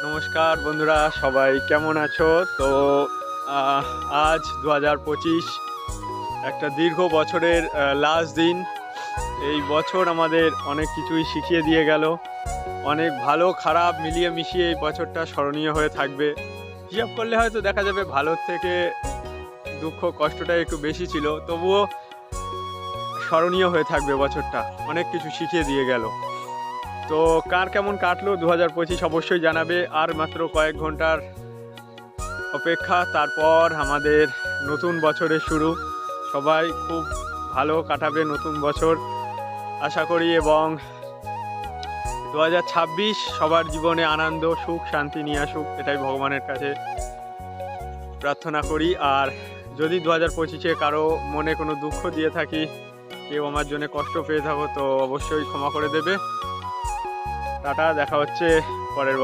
নমস্কার বন্ধুরা, সবাই কেমন আছো? তো আহ, আজ 2025 একটা দীর্ঘ বছরের লাস্ট দিন। এই বছর আমাদের অনেক কিছুই শিখিয়ে দিয়ে গেল। অনেক ভালো খারাপ মিলিয়ে মিশিয়ে এই বছরটা স্মরণীয় হয়ে থাকবে। হিসাব করলে হয়তো দেখা যাবে ভালোর থেকে দুঃখ কষ্টটা একটু বেশি ছিল, তবুও স্মরণীয় হয়ে থাকবে বছরটা। অনেক কিছু শিখিয়ে দিয়ে গেল। তো কার কেমন কাটলো 2025 অবশ্যই জানাবে। আর মাত্র কয়েক ঘন্টার অপেক্ষা, তারপর আমাদের নতুন বছরের শুরু। সবাই খুব ভালো কাটাবে নতুন বছর আশা করি, এবং 2026 সবার জীবনে আনন্দ, সুখ, শান্তি নিয়ে আসুক, এটাই ভগবানের কাছে প্রার্থনা করি। আর যদি 2025-এ কারো মনে কোনো দুঃখ দিয়ে থাকি, কেউ আমার জন্য কষ্ট পেয়ে থাকো, তো অবশ্যই ক্ষমা করে দেবে। টাটা, দেখা হচ্ছে পরের বছর।